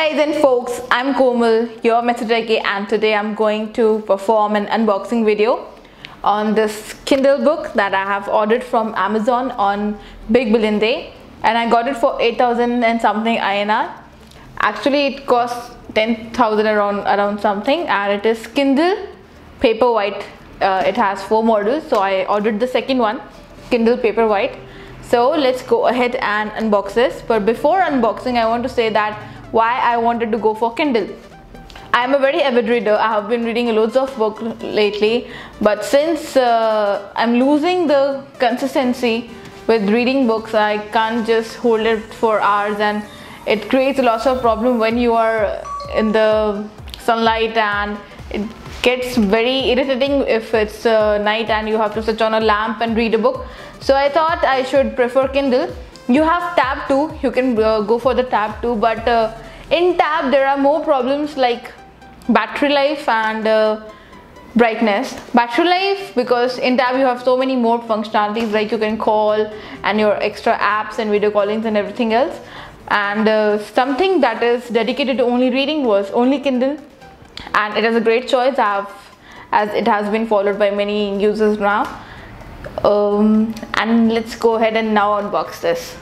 guys and folks, I'm Komal, your Methodike, and today I'm going to perform an unboxing video on this Kindle book that I have ordered from Amazon on Big Billion Day, and I got it for 8,000 and something INR. Actually it costs 10,000 around something, and it is Kindle Paperwhite. It has 4 models, so I ordered the second one, Kindle Paperwhite. So let's go ahead and unbox this. But before unboxing, I want to say that why I wanted to go for Kindle. I am a very avid reader. I have been reading loads of books lately, but since I'm losing the consistency with reading books, I can't just hold it for hours, and it creates lots of problem when you are in the sunlight, and it gets very irritating if it's night and you have to switch on a lamp and read a book. So I thought I should prefer Kindle. You have tab too, you can go for the tab too, but in tab there are more problems like battery life and brightness. Battery life, because in tab you have so many more functionalities, like you can call and your extra apps and video callings and everything else, and something that is dedicated to only reading was only Kindle, and it is a great choice as it has been followed by many users now. And let's go ahead and now unbox this.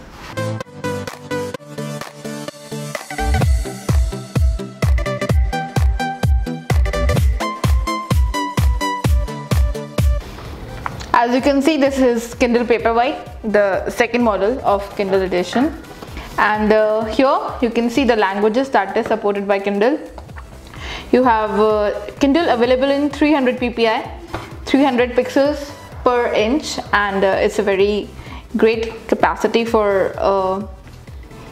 As you can see, this is Kindle Paperwhite, the second model of Kindle edition, and here you can see the languages that is supported by Kindle. You have Kindle available in 300 ppi, 300 pixels per inch, and it's a very great capacity for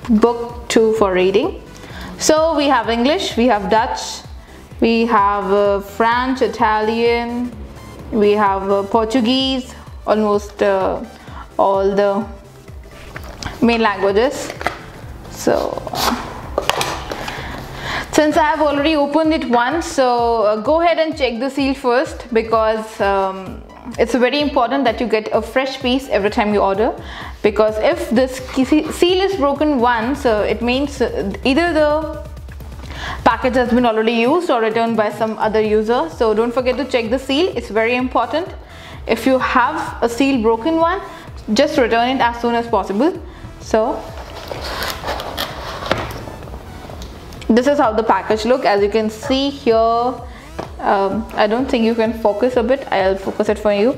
book too for reading. So we have English, we have Dutch, we have French, Italian, we have Portuguese, almost all the main languages. So since I have already opened it once, so go ahead and check the seal first, because it's very important that you get a fresh piece every time you order, because if this seal is broken once, it means either the package has been already used or returned by some other user. So don't forget to check the seal, it's very important. If you have a seal broken one, just return it as soon as possible. So this is how the package look. As you can see here, I don't think you can focus a bit, I'll focus it for you.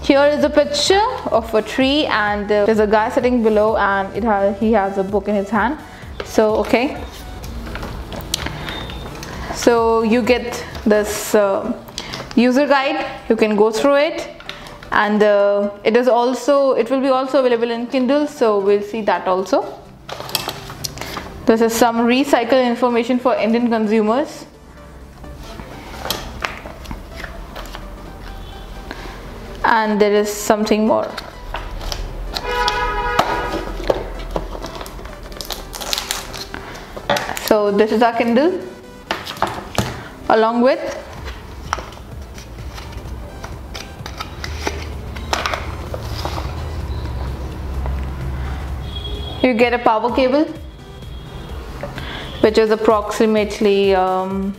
Here is a picture of a tree, and there's a guy sitting below, and he has a book in his hand. So okay, so you get this user guide, you can go through it, and it will be also available in Kindle, so we'll see that also. This is some recycled information for Indian consumers. And there is something more. So this is our Kindle, along with you get a power cable, which is approximately 1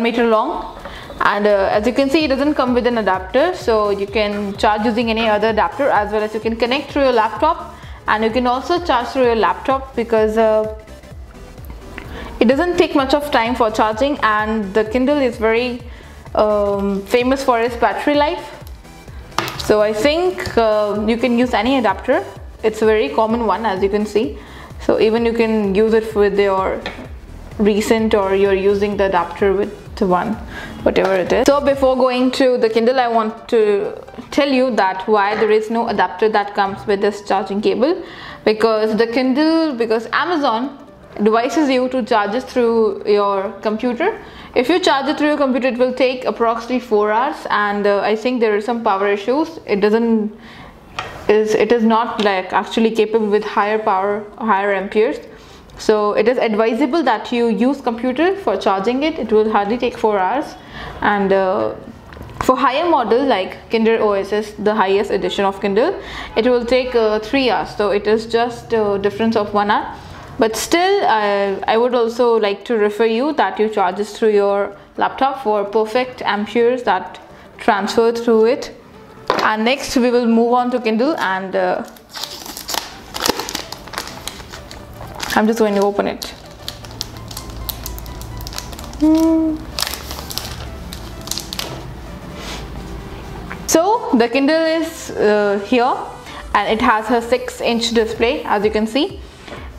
meter long, and as you can see, it doesn't come with an adapter, so you can charge using any other adapter, as well as you can connect through your laptop, and you can also charge through your laptop, because it doesn't take much of time for charging, and the Kindle is very famous for its battery life. So I think you can use any adapter. It's a very common one, as you can see. So even you can use it with your recent, or you're using the adapter with one, whatever it is. So before going to the Kindle, I want to tell you that why there is no adapter that comes with this charging cable, because Amazon advises you to charge it through your computer. If you charge it through your computer, it will take approximately 4 hours, and I think there are some power issues. It is not like actually capable with higher power, higher amperes. So it is advisable that you use computer for charging it. It will hardly take 4 hours, and for higher model like Kindle OSS, the highest edition of Kindle, it will take 3 hours. So it is just a difference of 1 hour. But still, I would also like to refer you that you charge this through your laptop for perfect amperes that transfer through it. And next we will move on to Kindle, and I'm just going to open it. So the Kindle is here, and it has a 6-inch display, as you can see.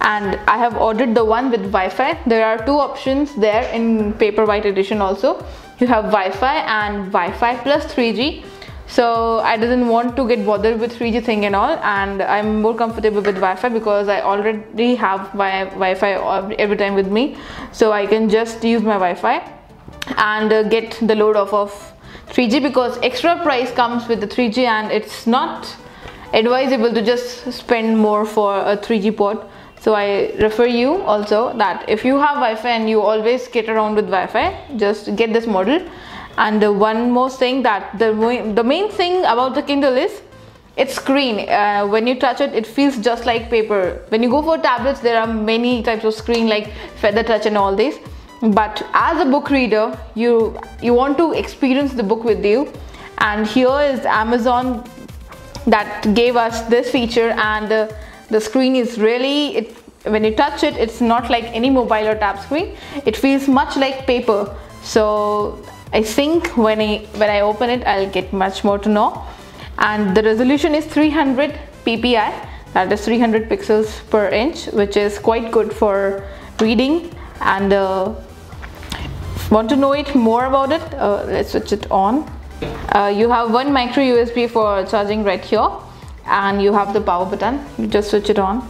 And I have ordered the one with Wi-Fi. There are two options there in Paperwhite edition also. You have Wi-Fi and Wi-Fi plus 3G. So I didn't want to get bothered with 3G thing and all, and I'm more comfortable with Wi-Fi because I already have Wi-Fi every time with me. So I can just use my Wi-Fi and get the load off of 3G, because extra price comes with the 3G and it's not advisable to just spend more for a 3G port. So I refer you also that if you have Wi-Fi and you always get around with Wi-Fi, just get this model. And one more thing, that the main thing about the Kindle is its screen. When you touch it, it feels just like paper. When you go for tablets, there are many types of screen like feather touch and all this. But as a book reader, you want to experience the book with you. And here is Amazon that gave us this feature, and the screen is really, when you touch it, it's not like any mobile or tab screen. It feels much like paper. So I think when I open it, I'll get much more to know. And the resolution is 300 ppi, that is 300 pixels per inch, which is quite good for reading. And want to know it more about it? Let's switch it on. You have one micro USB for charging right here, and you have the power button. You just switch it on.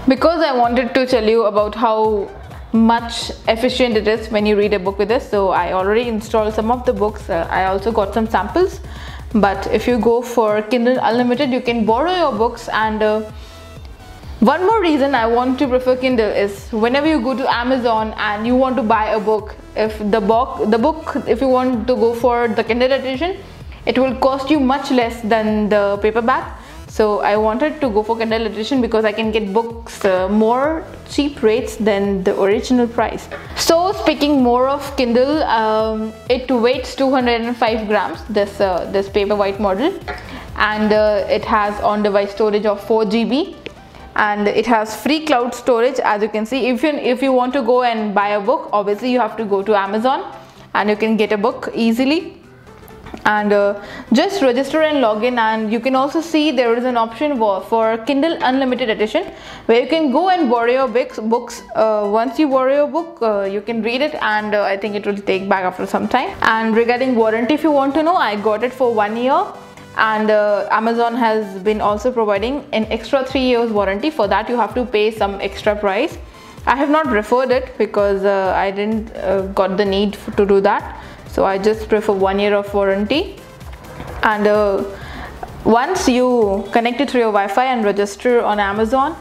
Because I wanted to tell you about how much efficient it is when you read a book with this, so I already installed some of the books. I also got some samples. But if you go for Kindle Unlimited, you can borrow your books. And one more reason I want to prefer Kindle is whenever you go to Amazon and you want to buy a book, if the book, if you want to go for the Kindle edition, it will cost you much less than the paperback. So I wanted to go for Kindle edition because I can get books more cheap rates than the original price. So speaking more of Kindle, it weighs 205 grams, this Paperwhite model, and it has on-device storage of 4 GB, and it has free cloud storage. As you can see, if you want to go and buy a book, obviously you have to go to Amazon and you can get a book easily. And just register and log in, and you can also see there is an option for Kindle Unlimited edition where you can go and borrow your books. Once you borrow your book, you can read it, and I think it will take back after some time. And regarding warranty, if you want to know, I got it for 1 year, and Amazon has been also providing an extra 3 years warranty. For that you have to pay some extra price. I have not referred it because I didn't got the need to do that. So I just prefer 1 year of warranty. And once you connect it through your Wi-Fi and register on Amazon,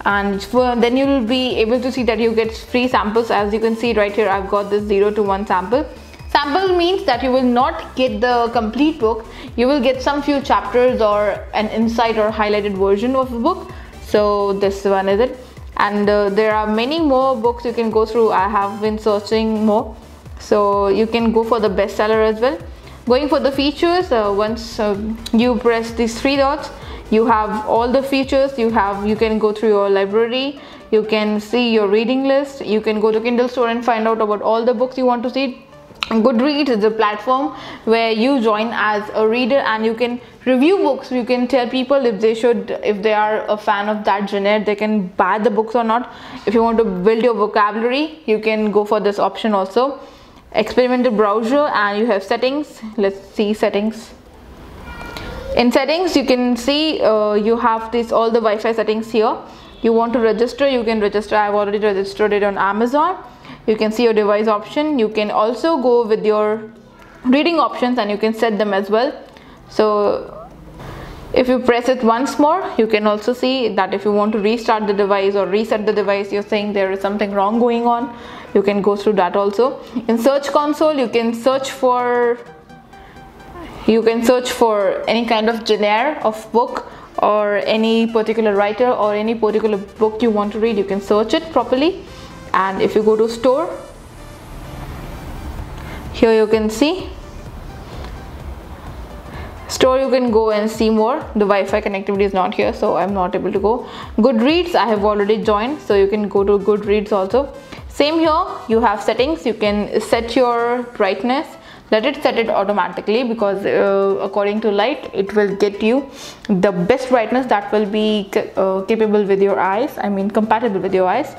and then you will be able to see that you get free samples. As you can see right here, I've got this 0 to 1 sample. Sample means that you will not get the complete book. You will get some few chapters or an insight or highlighted version of the book. So this one is it. And there are many more books you can go through. I have been searching more. So you can go for the bestseller as well. Going for the features, once you press these 3 dots, you have all the features. You can go through your library, you can see your reading list, you can go to Kindle store and find out about all the books you want to see. Goodreads is a platform where you join as a reader and you can review books. You can tell people if they are a fan of that genre, they can buy the books or not. If you want to build your vocabulary, you can go for this option also. Experimental browser, and you have settings. Let's see settings. In settings, you can see you have all the Wi-Fi settings here. You want to register, you can register. I've already registered it on Amazon. You can see your device option. You can also go with your reading options and you can set them as well. So if you press it once more, you can also see that if you want to restart the device or reset the device, you're saying there is something wrong going on, you can go through that also. In search console, you can search for You can search for any kind of genre of book or any particular writer or any particular book you want to read. You can search it properly, and if you go to store, here you can see store, you can go and see more. The Wi-Fi connectivity is not here, so I'm not able to go. Goodreads, I have already joined, so you can go to Goodreads also. Same here, you have settings. You can set your brightness, let it set it automatically, because according to light it will get you the best brightness that will be capable with your eyes, I mean compatible with your eyes.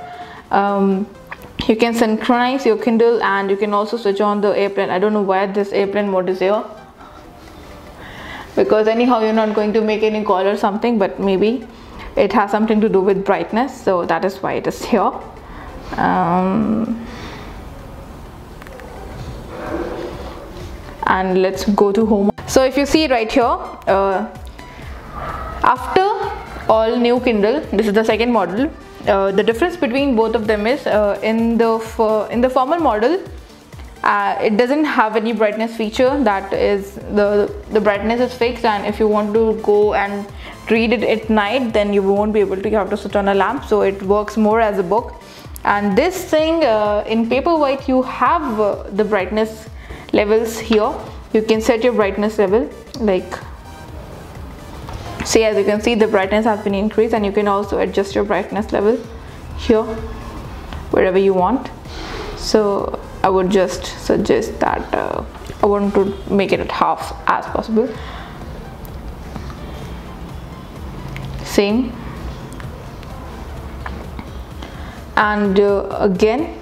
You can synchronize your Kindle, and you can also switch on the airplane. I don't know why this airplane mode is here, because anyhow you're not going to make any call or something, but maybe it has something to do with brightness, so that is why it is here. And let's go to home. So if you see right here, after all new Kindle, this is the second model. The difference between both of them is in the former model, it doesn't have any brightness feature. That is, the brightness is fixed, and if you want to go and read it at night, then you won't be able to. You have to switch on a lamp, so it works more as a book. And this thing in Paperwhite, you have the brightness levels here. You can set your brightness level, like say, as you can see, the brightness has been increased, and you can also adjust your brightness level here wherever you want. So I would just suggest that I want to make it at half as possible. Same. And again,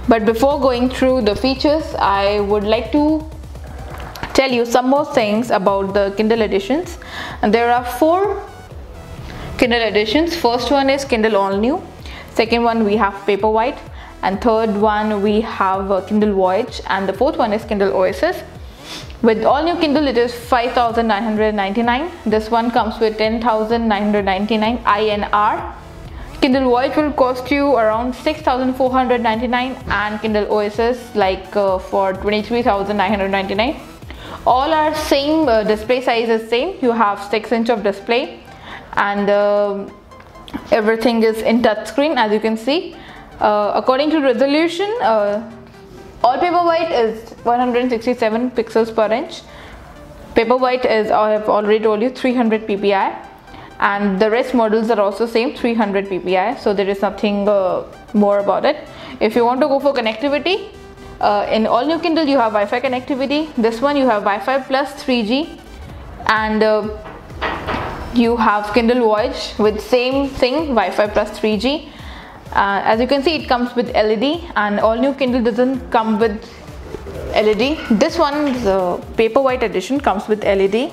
but before going through the features, I would like to tell you some more things about the Kindle editions. And there are 4 Kindle editions. First one is Kindle All New, second one we have Paperwhite, and third one we have Kindle Voyage, and the fourth one is Kindle Oasis. With All New Kindle, it is 5,999. This one comes with 10,999 INR. Kindle Voyage will cost you around 6,499, and Kindle Oasis for 23,999. All are same, display size is same. You have 6-inch of display, and everything is in touchscreen, as you can see. According to resolution, all Paperwhite is 167 pixels per inch. Paperwhite is, I have already told you, 300 ppi. And the rest models are also same, 300 ppi, so there is nothing more about it. If you want to go for connectivity, in All New Kindle you have Wi-Fi connectivity. This one you have Wi-Fi plus 3G, and you have Kindle Voyage with same thing, Wi-Fi plus 3G. As you can see, it comes with LED, and All New Kindle doesn't come with LED. This one, the Paperwhite edition, comes with LED.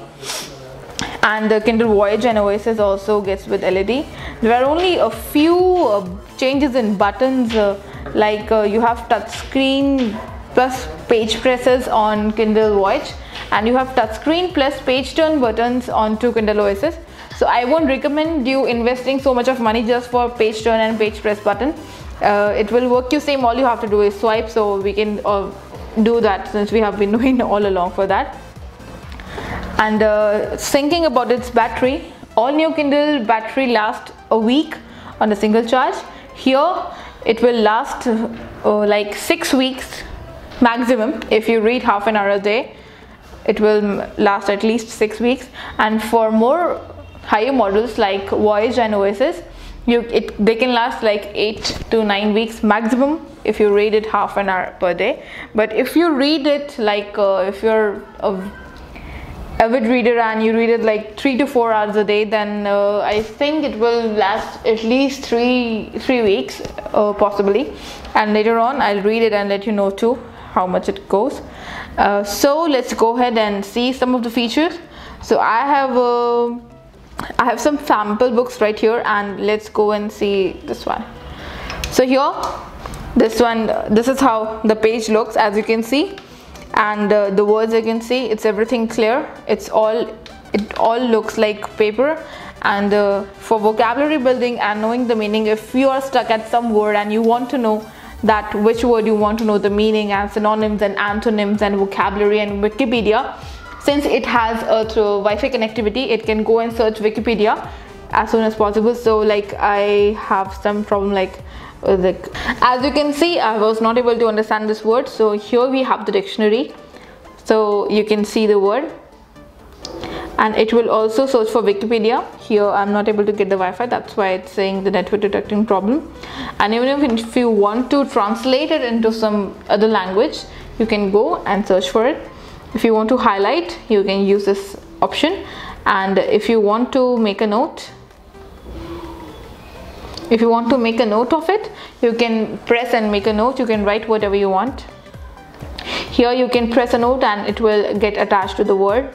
And the Kindle Voyage and Oasis also gets with LED. There are only a few changes in buttons, you have touchscreen plus page presses on Kindle Voyage, and you have touchscreen plus page turn buttons onto Kindle Oasis. So I won't recommend you investing so much of money just for page turn and page press button. It will work you same. All you have to do is swipe, so we can do that since we have been doing all along for that. And thinking about its battery, All New Kindle battery lasts a week on a single charge. Here it will last like 6 weeks maximum. If you read half an hour a day, it will last at least 6 weeks. And for more higher models like Voyage and Oasis, they can last like 8 to 9 weeks maximum if you read it half an hour per day. But if you read it if you're a avid reader and you read it like 3 to 4 hours a day, then I think it will last at least three weeks possibly. And later on I'll read it and let you know too how much it goes. So let's go ahead and see some of the features. So I have some sample books right here, and let's go and see this one. So here, this is how the page looks, as you can see. And the words, you can see, it's everything clear. It all looks like paper. And for vocabulary building and knowing the meaning, if you are stuck at some word and you want to know that which word you want to know the meaning, and synonyms and antonyms and vocabulary and Wikipedia, since it has a Wi-Fi connectivity, it can go and search Wikipedia as soon as possible. So like I have some problem like as you can see, I was not able to understand this word. So here we have the dictionary, so you can see the word, and it will also search for Wikipedia. Here I'm not able to get the Wi-Fi, that's why it's saying the network detecting problem. And even if you want to translate it into some other language, you can go and search for it. If you want to highlight, you can use this option. And if you want to make a note, of it, you can press and make a note. You can write whatever you want. Here you can press a note and it will get attached to the word.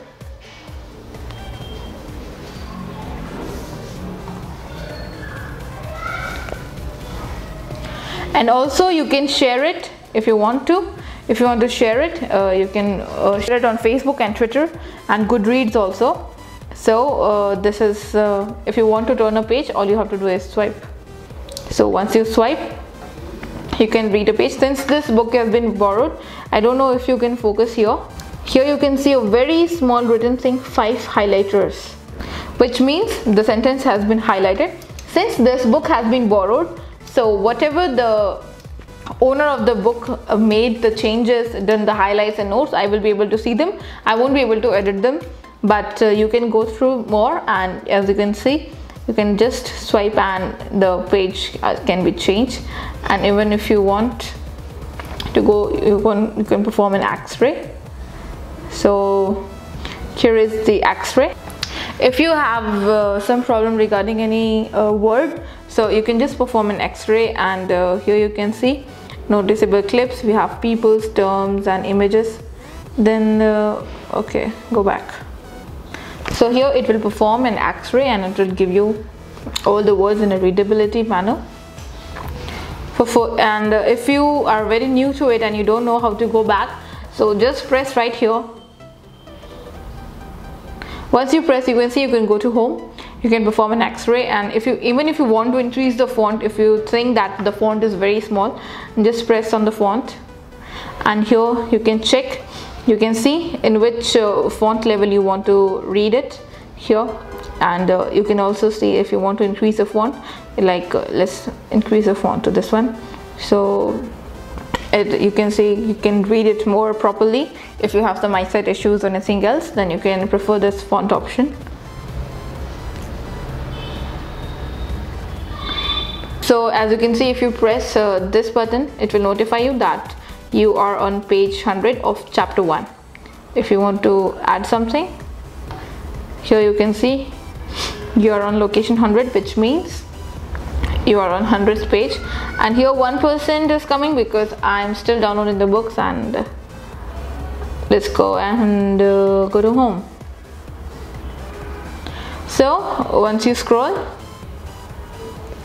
And also you can share it if you want to. If you want to share it, you can share it on Facebook and Twitter and Goodreads also. So this is if you want to turn a page, all you have to do is swipe. So once you swipe, you can read a page. Since this book has been borrowed, I don't know if you can focus here. Here you can see a very small written thing, 5 highlighters, which means the sentence has been highlighted. Since this book has been borrowed, so whatever the owner of the book made the changes, done the highlights and notes, I will be able to see them. I won't be able to edit them, but you can go through more, and as you can see, you can just swipe and the page can be changed. And even if you want to go, you can perform an X-ray. So here is the X-ray. If you have some problem regarding any word, so you can just perform an X-ray, and here you can see noticeable clips. We have people's terms and images. Then okay, go back. So here it will perform an X-ray and it will give you all the words in a readability manner. And if you are very new to it and you don't know how to go back, so just press right here. Once you press, you can see you can go to home. You can perform an X-ray, and even if you want to increase the font, if you think that the font is very small, just press on the font, and here you can check. You can see in which font level you want to read it here, and you can also see if you want to increase the font, like let's increase the font to this one. So you can see you can read it more properly. If you have some eyesight issues or anything else, then you can prefer this font option. So as you can see, if you press this button, it will notify you that you are on page 100 of chapter 1. If you want to add something, here you can see you are on location 100, which means you are on 100th page. And here 1% is coming because I'm still downloading the books. And let's go and go to home. So once you scroll,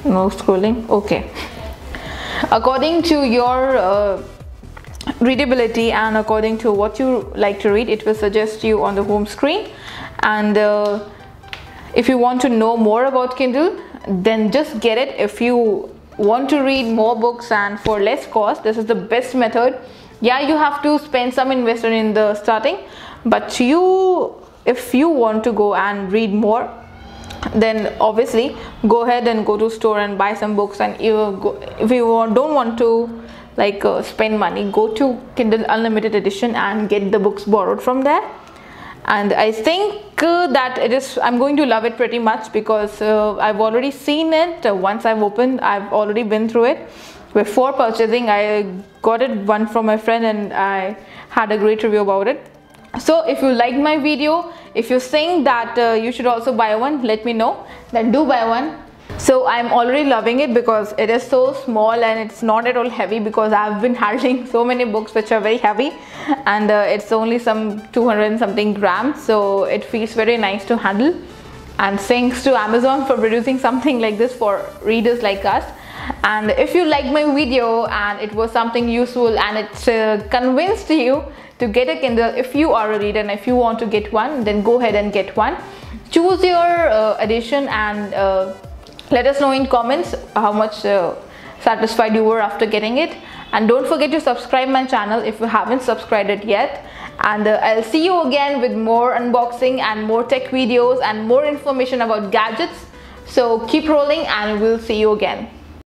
no scrolling, okay, according to your readability and according to what you like to read, it will suggest you on the home screen. And if you want to know more about Kindle, then just get it. If you want to read more books and for less cost, this is the best method. Yeah, you have to spend some investment in the starting, but if you want to go and read more, then obviously go ahead and go to store and buy some books. And if you don't want to like spend money, go to Kindle Unlimited Edition and get the books borrowed from there. And I think that I'm going to love it pretty much, because I've already seen it. Once I've opened, I've already been through it. Before purchasing, I got it one from my friend and I had a great review about it. So if you liked my video, if you think that you should also buy one, let me know. Then do buy one. So I'm already loving it because it is so small and it's not at all heavy, because I've been handling so many books which are very heavy, and it's only some 200 and something grams, so it feels very nice to handle. And thanks to Amazon for producing something like this for readers like us. And if you liked my video and it was something useful and it convinced you to get a Kindle, if you are a reader and if you want to get one, then go ahead and get one. Choose your edition and let us know in comments how much satisfied you were after getting it. and don't forget to subscribe my channel if you haven't subscribed it yet. And I'll see you again with more unboxing and more tech videos and more information about gadgets. So keep rolling and we'll see you again.